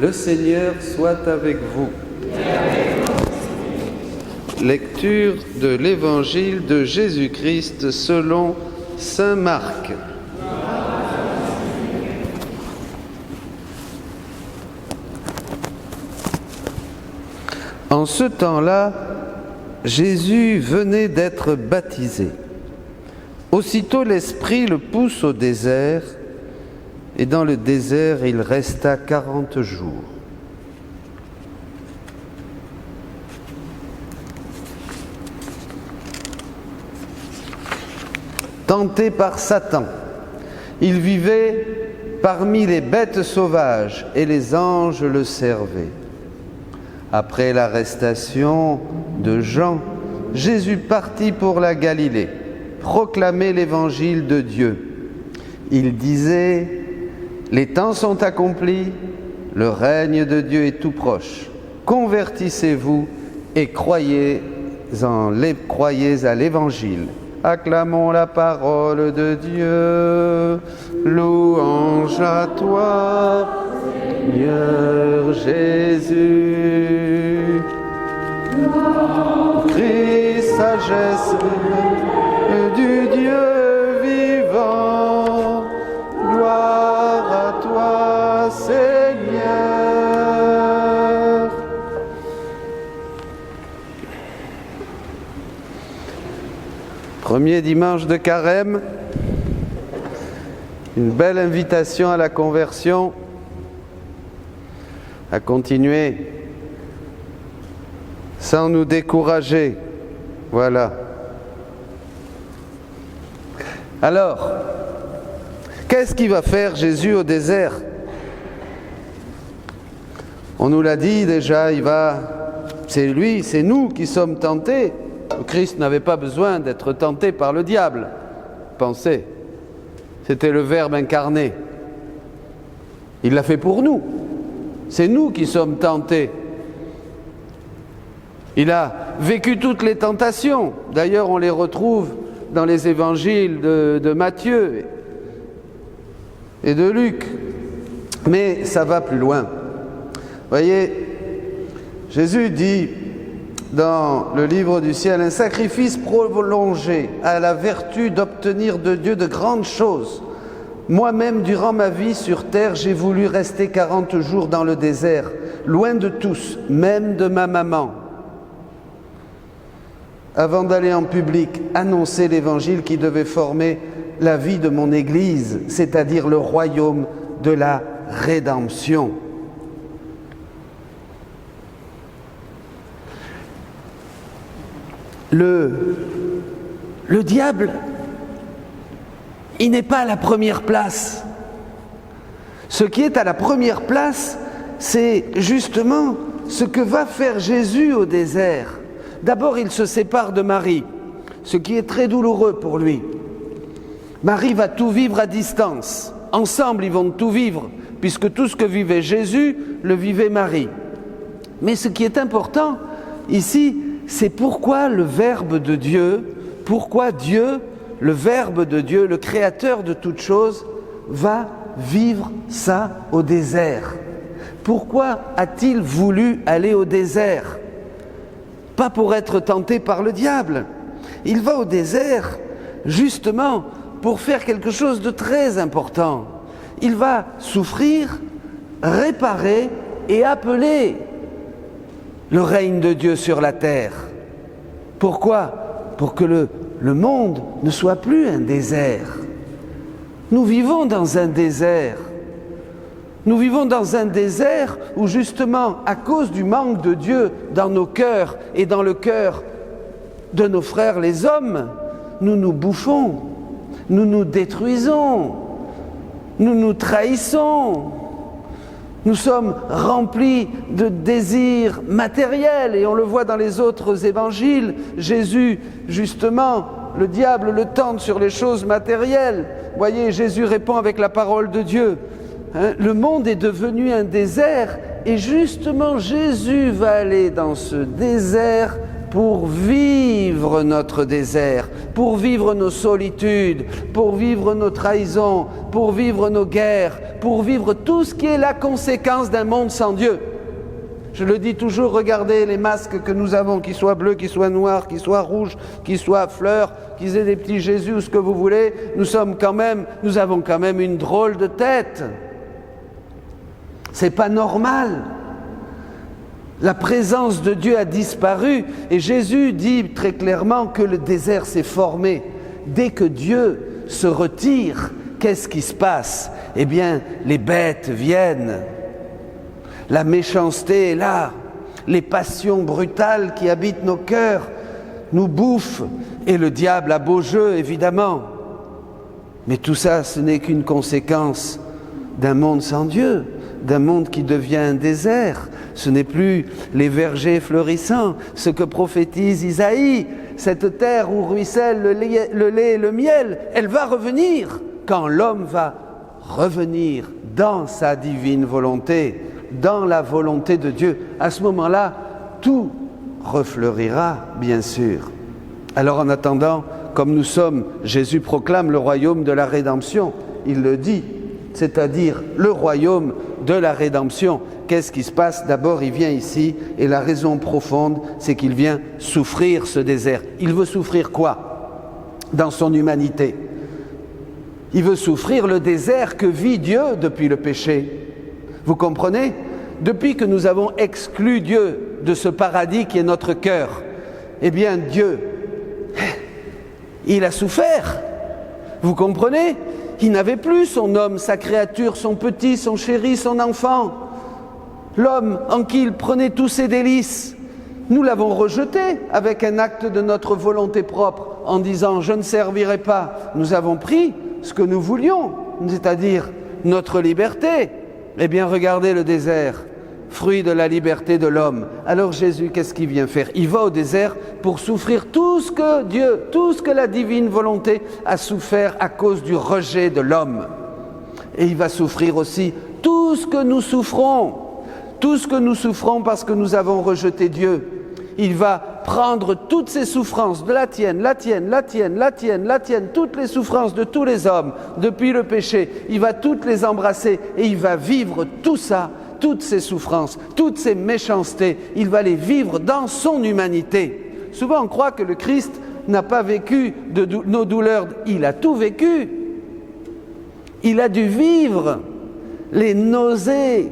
Le Seigneur soit avec vous. Lecture de l'Évangile de Jésus-Christ selon saint Marc. En ce temps-là, Jésus venait d'être baptisé. Aussitôt l'Esprit le pousse au désert, et dans le désert il resta 40 jours. Tenté par Satan, il vivait parmi les bêtes sauvages et les anges le servaient. Après l'arrestation de Jean, Jésus partit pour la Galilée, proclamer l'évangile de Dieu. Il disait: les temps sont accomplis, le règne de Dieu est tout proche. Convertissez-vous et croyez à l'évangile. Acclamons la parole de Dieu. Louange à toi, Seigneur Jésus. Christ, sagesse du Dieu vivant. Gloire à toi, Seigneur. Premier dimanche de Carême, une belle invitation à la conversion, à continuer sans nous décourager. Voilà. Alors, qu'est-ce qu'il va faire Jésus au désert? On nous l'a dit déjà, c'est lui, c'est nous qui sommes tentés. Christ n'avait pas besoin d'être tenté par le diable. Pensez, c'était le Verbe incarné. Il l'a fait pour nous. C'est nous qui sommes tentés. Il a vécu toutes les tentations. D'ailleurs, on les retrouve dans les évangiles de Matthieu et de Luc. Mais ça va plus loin. Voyez, Jésus dit dans le livre du ciel: un sacrifice prolongé a la vertu d'obtenir de Dieu de grandes choses. Moi-même, durant ma vie sur terre, j'ai voulu rester 40 jours dans le désert, loin de tous, même de ma maman, avant d'aller en public annoncer l'évangile qui devait former la vie de mon Église, c'est-à-dire le royaume de la rédemption. Le diable, il n'est pas à la première place. Ce qui est à la première place, c'est justement ce que va faire Jésus au désert. D'abord, il se sépare de Marie, ce qui est très douloureux pour lui. Marie va tout vivre à distance. Ensemble, ils vont tout vivre, puisque tout ce que vivait Jésus, le vivait Marie. Mais ce qui est important ici, c'est pourquoi le Verbe de Dieu, pourquoi Dieu, le Verbe de Dieu, le Créateur de toutes choses, va vivre ça au désert. Pourquoi a-t-il voulu aller au désert? Pas pour être tenté par le diable. Il va au désert justement pour faire quelque chose de très important. Il va souffrir, réparer et appeler le règne de Dieu sur la terre. Pourquoi? Pour que le monde ne soit plus un désert. Nous vivons dans un désert. Nous vivons dans un désert où justement, à cause du manque de Dieu dans nos cœurs et dans le cœur de nos frères les hommes, nous nous bouffons, nous nous détruisons, nous nous trahissons. Nous sommes remplis de désirs matériels et on le voit dans les autres évangiles. Jésus, justement, le diable le tente sur les choses matérielles. Voyez, Jésus répond avec la parole de Dieu. Le monde est devenu un désert et justement Jésus va aller dans ce désert pour vivre notre désert, pour vivre nos solitudes, pour vivre nos trahisons, pour vivre nos guerres, pour vivre tout ce qui est la conséquence d'un monde sans Dieu. Je le dis toujours, regardez les masques que nous avons, qu'ils soient bleus, qu'ils soient noirs, qu'ils soient rouges, qu'ils soient fleurs, qu'ils aient des petits Jésus ou ce que vous voulez, nous avons quand même une drôle de tête. C'est pas normal. La présence de Dieu a disparu et Jésus dit très clairement que le désert s'est formé. Dès que Dieu se retire, qu'est-ce qui se passe? Eh bien, les bêtes viennent. La méchanceté est là. Les passions brutales qui habitent nos cœurs nous bouffent. Et le diable a beau jeu, évidemment. Mais tout ça, ce n'est qu'une conséquence d'un monde sans Dieu, d'un monde qui devient un désert. Ce n'est plus les vergers fleurissants, ce que prophétise Isaïe. Cette terre où ruisselle le lait et le miel, elle va revenir quand l'homme va revenir dans sa divine volonté, dans la volonté de Dieu. À ce moment-là, tout refleurira, bien sûr. Alors en attendant, comme nous sommes, Jésus proclame le royaume de la rédemption. Il le dit, c'est-à-dire le royaume de la rédemption. Qu'est-ce qui se passe? D'abord, il vient ici, et la raison profonde, c'est qu'il vient souffrir ce désert. Il veut souffrir quoi? Dans son humanité. Il veut souffrir le désert que vit Dieu depuis le péché. Vous comprenez? Depuis que nous avons exclu Dieu de ce paradis qui est notre cœur, eh bien Dieu, il a souffert. Vous comprenez? Il n'avait plus son homme, sa créature, son petit, son chéri, son enfant. L'homme en qui il prenait tous ses délices. Nous l'avons rejeté avec un acte de notre volonté propre en disant « je ne servirai pas ». Nous avons pris ce que nous voulions, c'est-à-dire notre liberté. Eh bien, regardez le désert, fruit de la liberté de l'homme. Alors Jésus, qu'est-ce qu'il vient faire? Il va au désert pour souffrir tout ce que Dieu, tout ce que la divine volonté a souffert à cause du rejet de l'homme. Et il va souffrir aussi tout ce que nous souffrons. Tout ce que nous souffrons parce que nous avons rejeté Dieu. Il va prendre toutes ces souffrances, de la tienne, la tienne, la tienne, la tienne, la tienne, toutes les souffrances de tous les hommes depuis le péché. Il va toutes les embrasser et il va vivre tout ça, toutes ces souffrances, toutes ces méchancetés. Il va les vivre dans son humanité. Souvent on croit que le Christ n'a pas vécu de nos douleurs. Il a tout vécu. Il a dû vivre les nausées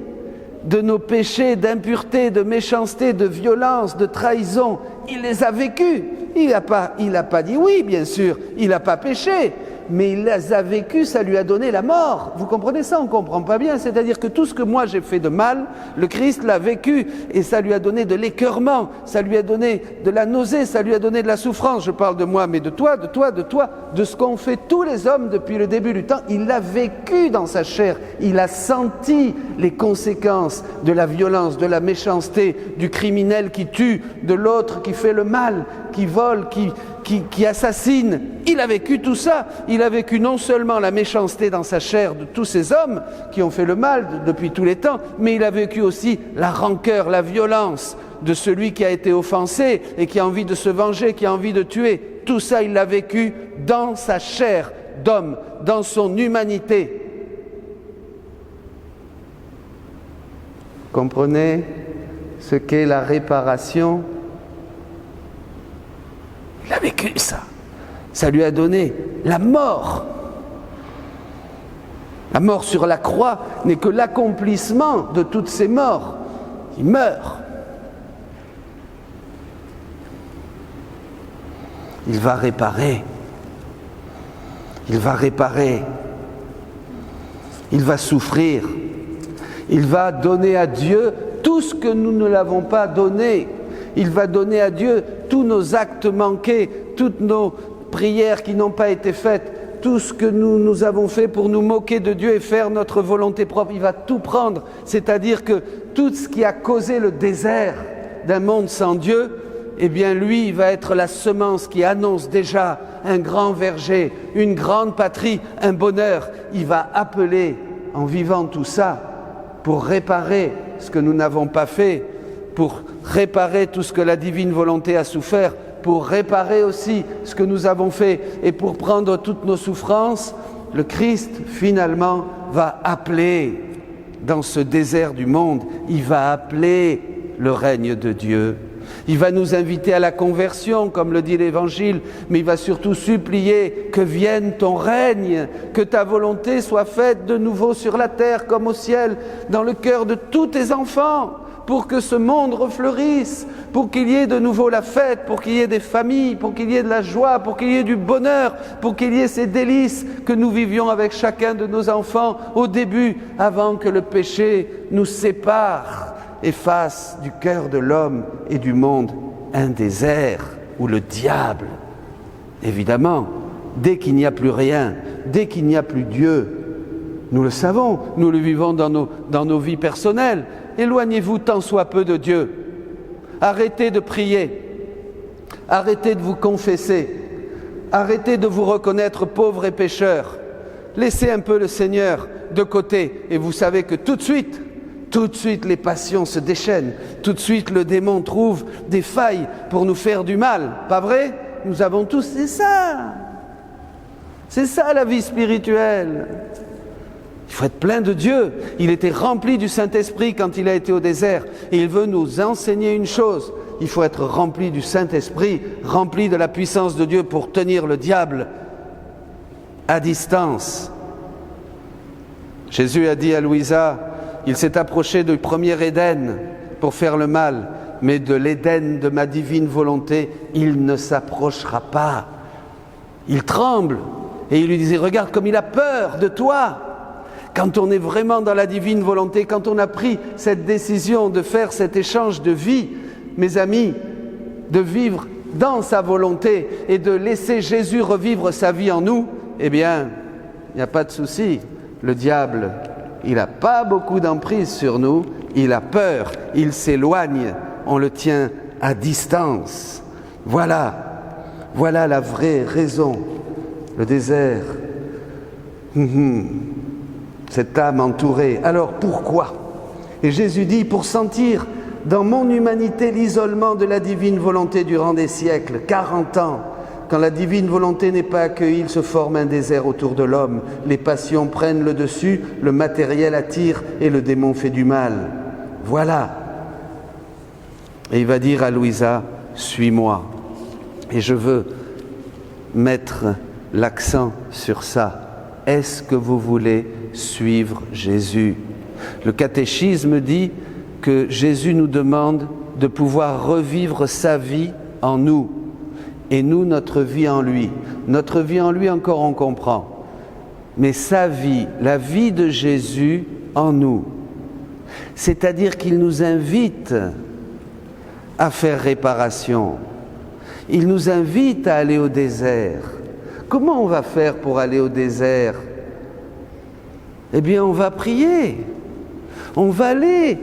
de nos péchés, d'impureté, de méchanceté, de violence, de trahison. Il les a vécus. Il n'a pas dit oui, bien sûr. Il n'a pas péché. Mais il les a vécus, ça lui a donné la mort. Vous comprenez ça? On ne comprend pas bien. C'est-à-dire que tout ce que moi j'ai fait de mal, le Christ l'a vécu et ça lui a donné de l'écœurement, ça lui a donné de la nausée, ça lui a donné de la souffrance. Je parle de moi, mais de toi, de toi, de toi, de ce qu'ont fait tous les hommes depuis le début du temps. Il l'a vécu dans sa chair. Il a senti les conséquences de la violence, de la méchanceté, du criminel qui tue, de l'autre qui fait le mal, qui vole, qui assassine. Il a vécu tout ça. Il a vécu non seulement la méchanceté dans sa chair de tous ces hommes qui ont fait le mal depuis tous les temps, mais il a vécu aussi la rancœur, la violence de celui qui a été offensé et qui a envie de se venger, qui a envie de tuer. Tout ça, il l'a vécu dans sa chair d'homme, dans son humanité. Comprenez ce qu'est la réparation? Il a vécu ça. Ça lui a donné la mort. La mort sur la croix n'est que l'accomplissement de toutes ces morts. Il meurt. Il va réparer. Il va réparer. Il va souffrir. Il va donner à Dieu tout ce que nous ne l'avons pas donné. Il va donner à Dieu tous nos actes manqués, toutes nos prières qui n'ont pas été faites, tout ce que nous avons fait pour nous moquer de Dieu et faire notre volonté propre. Il va tout prendre, c'est-à-dire que tout ce qui a causé le désert d'un monde sans Dieu, eh bien lui, il va être la semence qui annonce déjà un grand verger, une grande patrie, un bonheur. Il va appeler, en vivant tout ça, pour réparer ce que nous n'avons pas fait, pour réparer tout ce que la divine volonté a souffert, pour réparer aussi ce que nous avons fait et pour prendre toutes nos souffrances, le Christ finalement va appeler dans ce désert du monde, il va appeler le règne de Dieu. Il va nous inviter à la conversion, comme le dit l'Évangile, mais il va surtout supplier que vienne ton règne, que ta volonté soit faite de nouveau sur la terre comme au ciel, dans le cœur de tous tes enfants, pour que ce monde refleurisse, pour qu'il y ait de nouveau la fête, pour qu'il y ait des familles, pour qu'il y ait de la joie, pour qu'il y ait du bonheur, pour qu'il y ait ces délices que nous vivions avec chacun de nos enfants au début, avant que le péché nous sépare et fasse du cœur de l'homme et du monde un désert où le diable, évidemment, dès qu'il n'y a plus rien, dès qu'il n'y a plus Dieu, nous le savons, nous le vivons dans nos vies personnelles. Éloignez-vous tant soit peu de Dieu. Arrêtez de prier. Arrêtez de vous confesser. Arrêtez de vous reconnaître pauvre et pécheur. Laissez un peu le Seigneur de côté et vous savez que tout de suite, les passions se déchaînent. Tout de suite, le démon trouve des failles pour nous faire du mal. Pas vrai? Nous avons tous, c'est ça. C'est ça la vie spirituelle. Il faut être plein de Dieu. Il était rempli du Saint-Esprit quand il a été au désert. Et il veut nous enseigner une chose. Il faut être rempli du Saint-Esprit, rempli de la puissance de Dieu pour tenir le diable à distance. Jésus a dit à Louisa, il s'est approché du premier Éden pour faire le mal, mais de l'Éden de ma divine volonté, il ne s'approchera pas. Il tremble et il lui disait, regarde comme il a peur de toi. Quand on est vraiment dans la divine volonté, quand on a pris cette décision de faire cet échange de vie, mes amis, de vivre dans sa volonté et de laisser Jésus revivre sa vie en nous, eh bien, il n'y a pas de souci. Le diable, il n'a pas beaucoup d'emprise sur nous, il a peur, il s'éloigne, on le tient à distance. Voilà la vraie raison, le désert. Cette âme entourée. Alors pourquoi? Et Jésus dit, pour sentir dans mon humanité l'isolement de la divine volonté durant des siècles, 40 ans, quand la divine volonté n'est pas accueillie, il se forme un désert autour de l'homme. Les passions prennent le dessus, le matériel attire et le démon fait du mal. Voilà. Et il va dire à Louisa, suis-moi. Et je veux mettre l'accent sur ça. Est-ce que vous voulez suivre Jésus? Le catéchisme dit que Jésus nous demande de pouvoir revivre sa vie en nous et nous notre vie en lui. Notre vie en lui encore on comprend, mais sa vie, la vie de Jésus en nous, c'est-à-dire qu'il nous invite à faire réparation, il nous invite à aller au désert. Comment on va faire pour aller au désert? Eh bien, on va prier. On va aller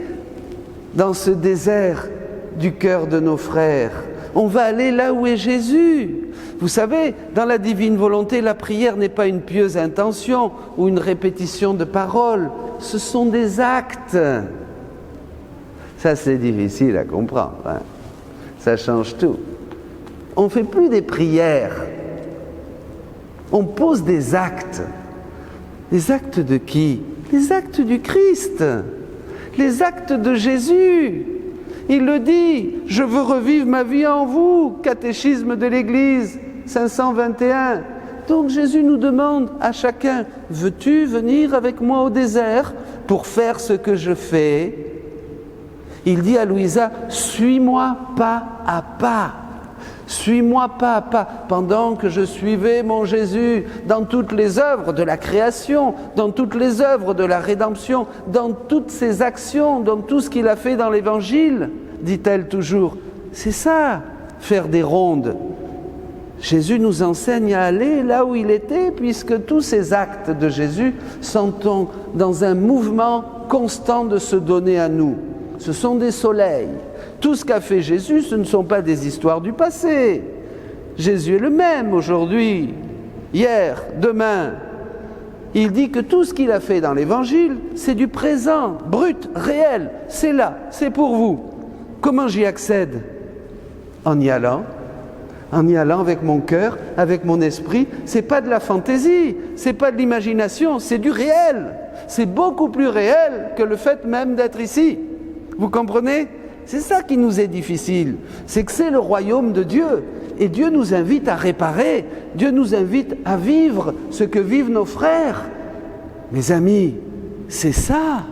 dans ce désert du cœur de nos frères. On va aller là où est Jésus. Vous savez, dans la divine volonté, la prière n'est pas une pieuse intention ou une répétition de paroles. Ce sont des actes. Ça, c'est difficile à comprendre, hein. Ça change tout. On ne fait plus des prières. On pose des actes. Les actes de qui? Les actes du Christ. Les actes de Jésus. Il le dit, je veux revivre ma vie en vous. Catéchisme de l'Église, 521. Donc Jésus nous demande à chacun, veux-tu venir avec moi au désert pour faire ce que je fais? Il dit à Louisa, suis-moi pas à pas. Suis-moi pas à pas, pendant que je suivais mon Jésus dans toutes les œuvres de la création, dans toutes les œuvres de la rédemption, dans toutes ses actions, dans tout ce qu'il a fait dans l'Évangile, dit-elle toujours. C'est ça, faire des rondes. Jésus nous enseigne à aller là où il était, puisque tous ces actes de Jésus sont dans un mouvement constant de se donner à nous. Ce sont des soleils. Tout ce qu'a fait Jésus, ce ne sont pas des histoires du passé. Jésus est le même aujourd'hui, hier, demain. Il dit que tout ce qu'il a fait dans l'Évangile, c'est du présent, brut, réel. C'est là, c'est pour vous. Comment j'y accède? En y allant avec mon cœur, avec mon esprit. C'est pas de la fantaisie, c'est pas de l'imagination, c'est du réel. C'est beaucoup plus réel que le fait même d'être ici. Vous comprenez? C'est ça qui nous est difficile, c'est que c'est le royaume de Dieu. Et Dieu nous invite à réparer, Dieu nous invite à vivre ce que vivent nos frères. Mes amis, c'est ça,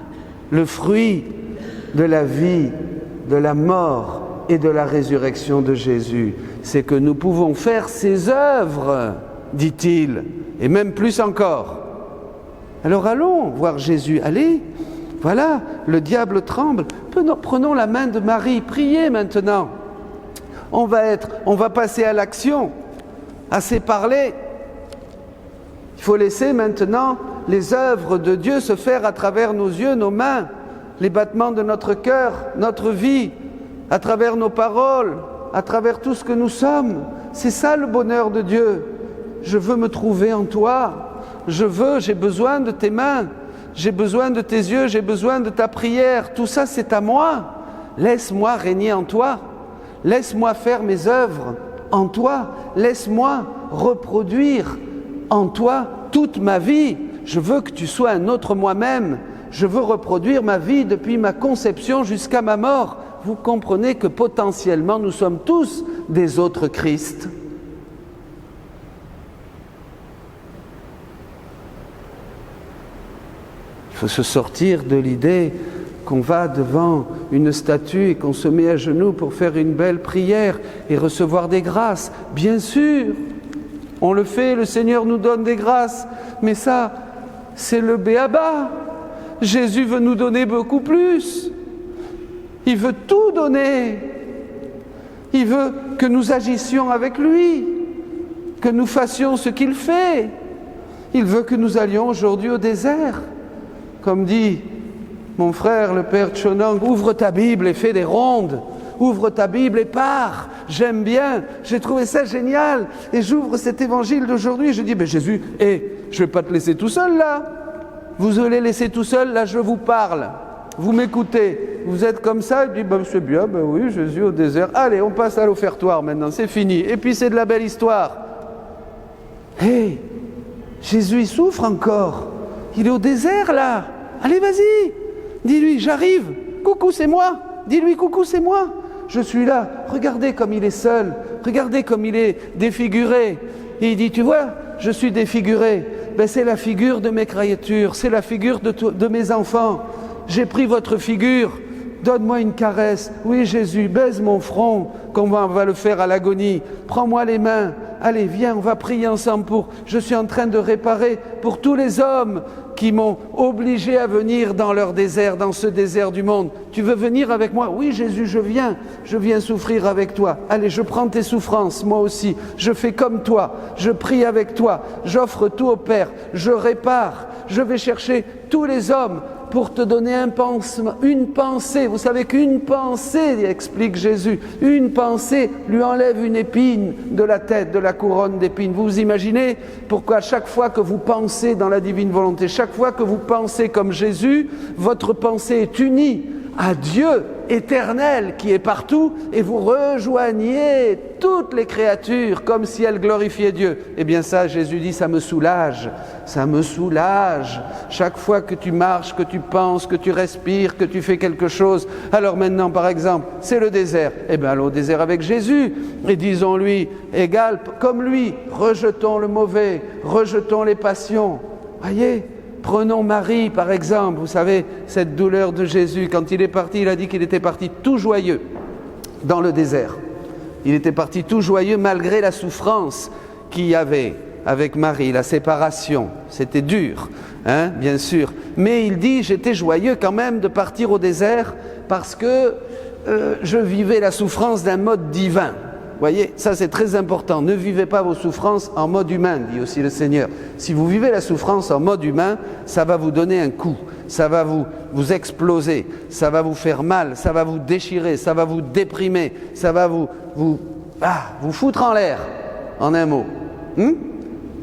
le fruit de la vie, de la mort et de la résurrection de Jésus. C'est que nous pouvons faire ses œuvres, dit-il, et même plus encore. Alors allons voir Jésus, allez. Voilà, le diable tremble. Prenons la main de Marie, priez maintenant. On va passer à l'action. Assez parlé. Il faut laisser maintenant les œuvres de Dieu se faire à travers nos yeux, nos mains, les battements de notre cœur, notre vie, à travers nos paroles, à travers tout ce que nous sommes. C'est ça le bonheur de Dieu. Je veux me trouver en toi. J'ai besoin de tes mains. J'ai besoin de tes yeux, j'ai besoin de ta prière. Tout ça, c'est à moi. Laisse-moi régner en toi. Laisse-moi faire mes œuvres en toi. Laisse-moi reproduire en toi toute ma vie. Je veux que tu sois un autre moi-même. Je veux reproduire ma vie depuis ma conception jusqu'à ma mort. Vous comprenez que potentiellement, nous sommes tous des autres Christ. Il faut se sortir de l'idée qu'on va devant une statue et qu'on se met à genoux pour faire une belle prière et recevoir des grâces. Bien sûr, on le fait, le Seigneur nous donne des grâces, mais ça, c'est le béaba. Jésus veut nous donner beaucoup plus. Il veut tout donner. Il veut que nous agissions avec lui, que nous fassions ce qu'il fait. Il veut que nous allions aujourd'hui au désert. Comme dit mon frère, le père Tchonang, ouvre ta Bible et fais des rondes. Ouvre ta Bible et pars. J'aime bien, j'ai trouvé ça génial. Et j'ouvre cet évangile d'aujourd'hui et je dis, ben Jésus, je ne vais pas te laisser tout seul là. Vous allez laisser tout seul, là je vous parle. Vous m'écoutez. Vous êtes comme ça, et puis ben, c'est bien, ben oui, Jésus au désert. Allez, on passe à l'offertoire maintenant, c'est fini. Et puis c'est de la belle histoire. Jésus il souffre encore. Il est au désert là. Allez, vas-y, dis-lui, j'arrive, coucou, c'est moi, dis-lui, coucou, c'est moi, je suis là, regardez comme il est seul, regardez comme il est défiguré, et il dit, tu vois, je suis défiguré, ben c'est la figure de mes créatures, c'est la figure de mes enfants, j'ai pris votre figure, donne-moi une caresse, oui Jésus, baise mon front, comme on va le faire à l'agonie, prends-moi les mains, allez, viens, on va prier ensemble je suis en train de réparer pour tous les hommes qui m'ont obligé à venir dans leur désert, dans ce désert du monde. Tu veux venir avec moi? Oui Jésus, je viens souffrir avec toi. Allez, je prends tes souffrances, moi aussi. Je fais comme toi, je prie avec toi, j'offre tout au Père, je répare, je vais chercher tous les hommes pour te donner une pensée. Vous savez qu'une pensée, explique Jésus, une pensée lui enlève une épine de la tête, de la couronne d'épines. Vous vous imaginez pourquoi chaque fois que vous pensez dans la divine volonté, chaque fois que vous pensez comme Jésus, votre pensée est unie à Dieu éternel qui est partout et vous rejoignez toutes les créatures comme si elles glorifiaient Dieu. Eh bien ça, Jésus dit, ça me soulage. Chaque fois que tu marches, que tu penses, que tu respires, que tu fais quelque chose. Alors maintenant, par exemple, c'est le désert. Eh bien, allons au désert avec Jésus et disons-lui, égal comme lui, rejetons le mauvais, rejetons les passions. Voyez ? Prenons Marie, par exemple, vous savez, cette douleur de Jésus. Quand il est parti, il a dit qu'il était parti tout joyeux dans le désert. Il était parti tout joyeux malgré la souffrance qu'il y avait avec Marie, la séparation. C'était dur, hein, bien sûr. Mais il dit, j'étais joyeux quand même de partir au désert parce que je vivais la souffrance d'un mode divin. Vous voyez, ça c'est très important. Ne vivez pas vos souffrances en mode humain, dit aussi le Seigneur. Si vous vivez la souffrance en mode humain, ça va vous donner un coup, ça va vous exploser, ça va vous faire mal, ça va vous déchirer, ça va vous déprimer, ça va vous foutre en l'air, en un mot.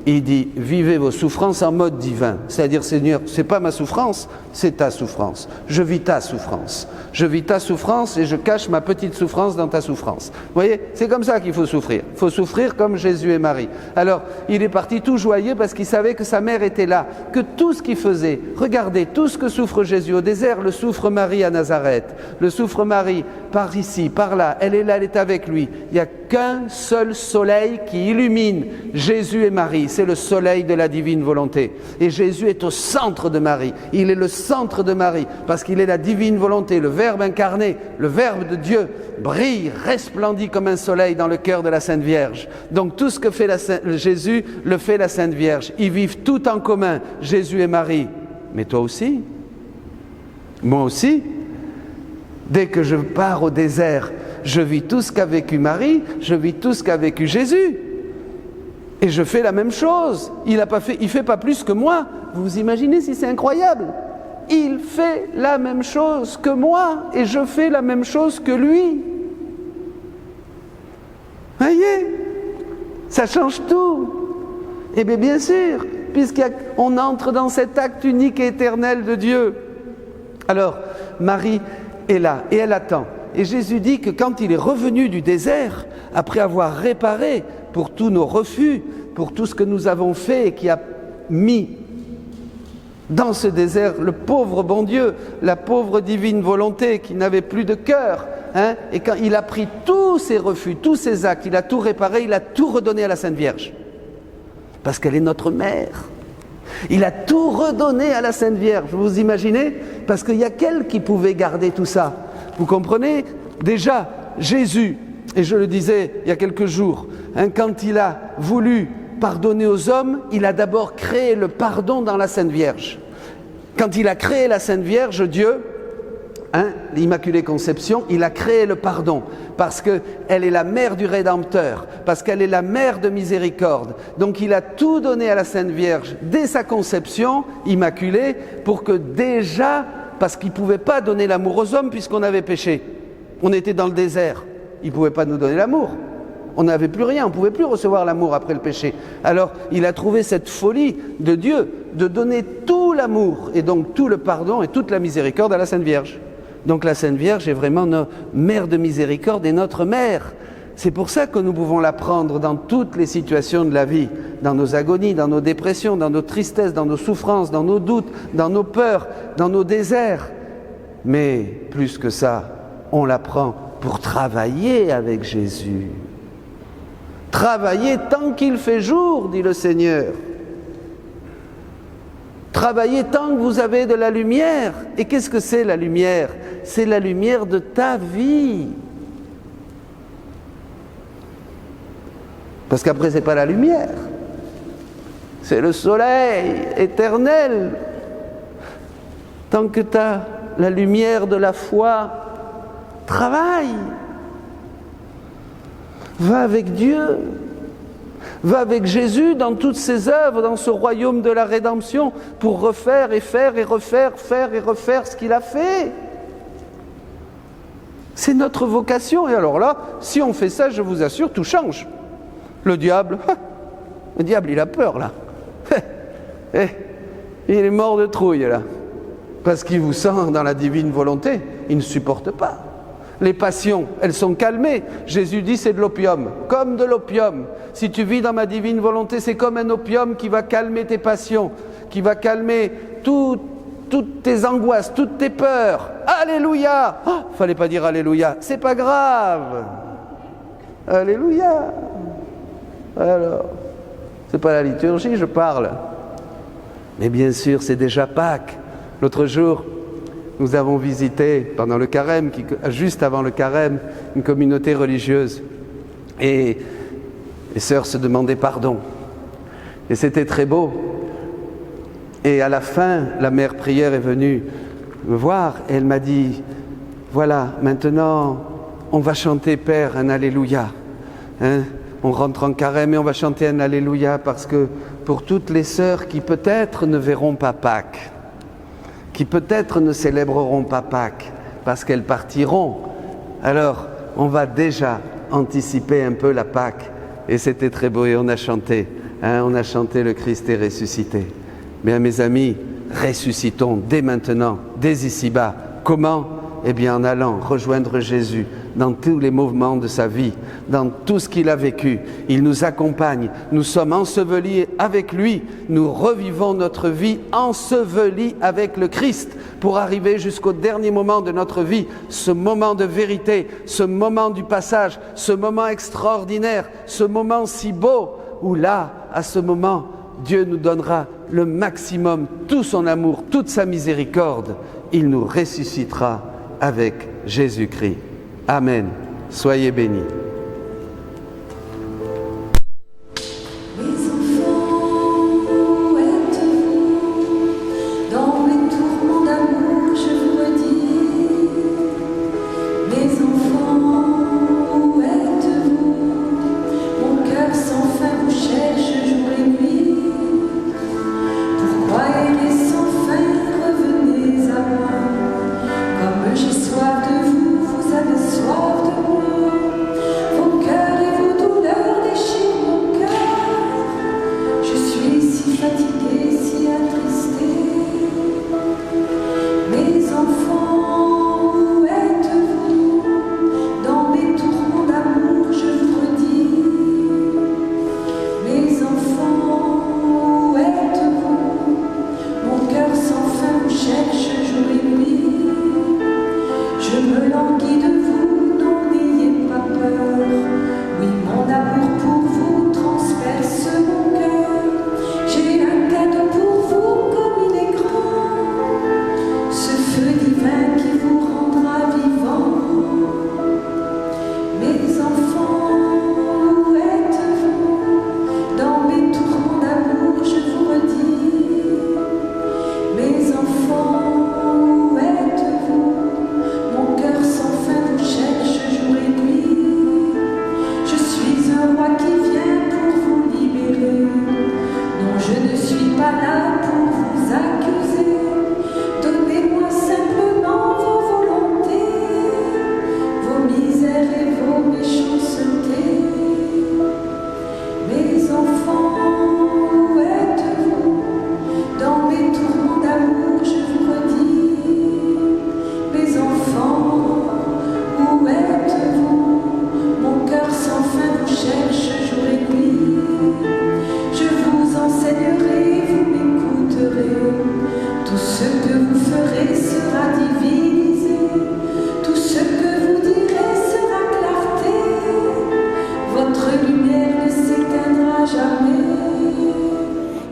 il dit « Vivez vos souffrances en mode divin ». C'est-à-dire, Seigneur, ce n'est pas ma souffrance, c'est ta souffrance. Je vis ta souffrance. Je vis ta souffrance et je cache ma petite souffrance dans ta souffrance. Vous voyez, c'est comme ça qu'il faut souffrir. Il faut souffrir comme Jésus et Marie. Alors, il est parti tout joyeux parce qu'il savait que sa mère était là, que tout ce qu'il faisait, regardez, tout ce que souffre Jésus au désert, le souffre Marie à Nazareth, le souffre Marie par ici, par là, elle est là, elle est avec lui. Il n'y a qu'un seul soleil qui illumine Jésus et Marie, c'est le soleil de la divine volonté. Et Jésus est au centre de Marie, il est le centre de Marie, parce qu'il est la divine volonté, le Verbe incarné, le Verbe de Dieu, brille, resplendit comme un soleil dans le cœur de la Sainte Vierge. Donc tout ce que fait Jésus, le fait la Sainte Vierge. Ils vivent tout en commun, Jésus et Marie. Mais toi aussi, moi aussi, dès que je pars au désert, je vis tout ce qu'a vécu Marie, je vis tout ce qu'a vécu Jésus. Et je fais la même chose. Il ne fait pas plus que moi. Vous imaginez si c'est incroyable? Il fait la même chose que moi et je fais la même chose que lui. Voyez, ça change tout. Eh bien sûr, puisqu'on entre dans cet acte unique et éternel de Dieu. Alors, Marie est là et elle attend. Et Jésus dit que quand il est revenu du désert, après avoir réparé pour tous nos refus, pour tout ce que nous avons fait et qui a mis dans ce désert le pauvre bon Dieu, la pauvre divine volonté qui n'avait plus de cœur, et quand il a pris tous ses refus, tous ses actes, il a tout réparé, il a tout redonné à la Sainte Vierge. Parce qu'elle est notre mère. Il a tout redonné à la Sainte Vierge, vous imaginez? Parce qu'il n'y a qu'elle qui pouvait garder tout ça. Vous comprenez? Déjà, Jésus, et je le disais il y a quelques jours, quand il a voulu pardonner aux hommes, il a d'abord créé le pardon dans la Sainte Vierge. Quand il a créé la Sainte Vierge, Dieu, l'Immaculée Conception, il a créé le pardon, parce qu'elle est la mère du Rédempteur, parce qu'elle est la mère de miséricorde. Donc il a tout donné à la Sainte Vierge dès sa conception immaculée, pour que déjà, parce qu'il ne pouvait pas donner l'amour aux hommes puisqu'on avait péché. On était dans le désert, il ne pouvait pas nous donner l'amour. On n'avait plus rien, on ne pouvait plus recevoir l'amour après le péché. Alors il a trouvé cette folie de Dieu de donner tout l'amour et donc tout le pardon et toute la miséricorde à la Sainte Vierge. Donc la Sainte Vierge est vraiment notre mère de miséricorde et notre mère. C'est pour ça que nous pouvons la prendre dans toutes les situations de la vie, dans nos agonies, dans nos dépressions, dans nos tristesses, dans nos souffrances, dans nos doutes, dans nos peurs, dans nos déserts. Mais plus que ça, on la prend pour travailler avec Jésus. Travaillez tant qu'il fait jour, dit le Seigneur. Travaillez tant que vous avez de la lumière. Et qu'est-ce que c'est la lumière? C'est la lumière de ta vie. Parce qu'après, ce n'est pas la lumière. C'est le soleil éternel. Tant que tu as la lumière de la foi, travaille. Va avec Dieu, va avec Jésus dans toutes ses œuvres, dans ce royaume de la rédemption, pour refaire et faire et refaire, faire et refaire ce qu'il a fait. C'est notre vocation. Et alors là, si on fait ça, je vous assure, tout change. Le diable, il a peur là. Il est mort de trouille là. Parce qu'il vous sent dans la divine volonté, il ne supporte pas. Les passions, elles sont calmées. Jésus dit c'est de l'opium, comme de l'opium. Si tu vis dans ma divine volonté, c'est comme un opium qui va calmer tes passions, qui va calmer toutes tes angoisses, toutes tes peurs. Alléluia! Fallait pas dire Alléluia, c'est pas grave. Alléluia! Alors, c'est pas la liturgie, je parle. Mais bien sûr, c'est déjà Pâques. L'autre jour, nous avons visité, pendant le carême, juste avant le carême, une communauté religieuse. Et les sœurs se demandaient pardon. Et c'était très beau. Et à la fin, la mère prière est venue me voir et elle m'a dit, voilà, maintenant, on va chanter, Père, un Alléluia. On rentre en carême et on va chanter un Alléluia parce que pour toutes les sœurs qui peut-être ne verront pas Pâques, qui peut-être ne célébreront pas Pâques parce qu'elles partiront, alors on va déjà anticiper un peu la Pâques. Et c'était très beau et on a chanté Hein, on a chanté le Christ est ressuscité. Bien mes amis, ressuscitons dès maintenant, dès ici-bas. Comment ? Eh bien en allant rejoindre Jésus dans tous les mouvements de sa vie, dans tout ce qu'il a vécu. Il nous accompagne, nous sommes ensevelis avec lui, nous revivons notre vie ensevelis avec le Christ pour arriver jusqu'au dernier moment de notre vie, ce moment de vérité, ce moment du passage, ce moment extraordinaire, ce moment si beau où là, à ce moment, Dieu nous donnera le maximum, tout son amour, toute sa miséricorde. Il nous ressuscitera avec Jésus-Christ. Amen. Soyez bénis.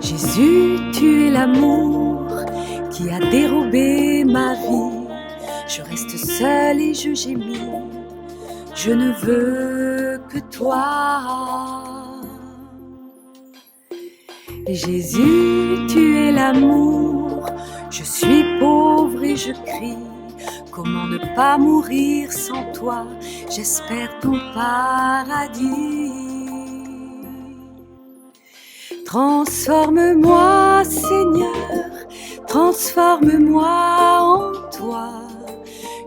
Jésus, tu es l'amour qui a dérobé ma vie. Je reste seule et je gémis. Je ne veux que toi. Jésus, tu es l'amour. Je suis pauvre et je crie. Comment ne pas mourir sans toi? J'espère ton paradis. Transforme-moi, Seigneur, transforme-moi en toi.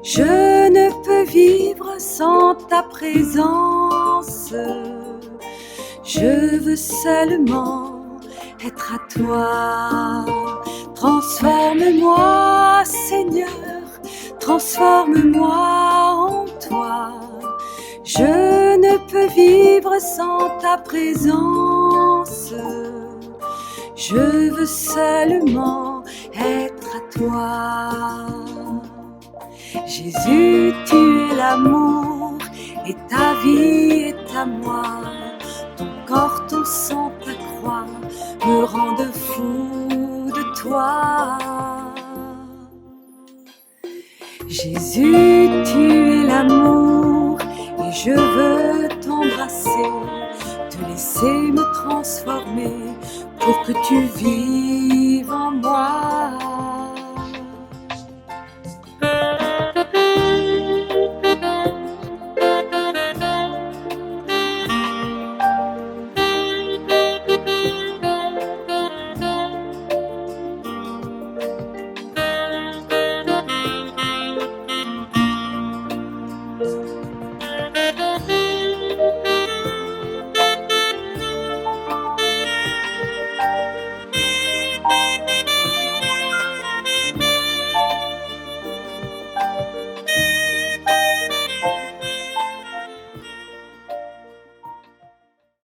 Je ne peux vivre sans ta présence. Je veux seulement être à toi. Transforme-moi, Seigneur, transforme-moi en toi. Je ne peux vivre sans ta présence. Je veux seulement être à toi. Jésus, tu es l'amour et ta vie est à moi. Ton corps, ton sang, ta croix me rendent fou de toi. Jésus, tu es l'amour et je veux t'embrasser, te laisser me transformer pour que tu vives en moi.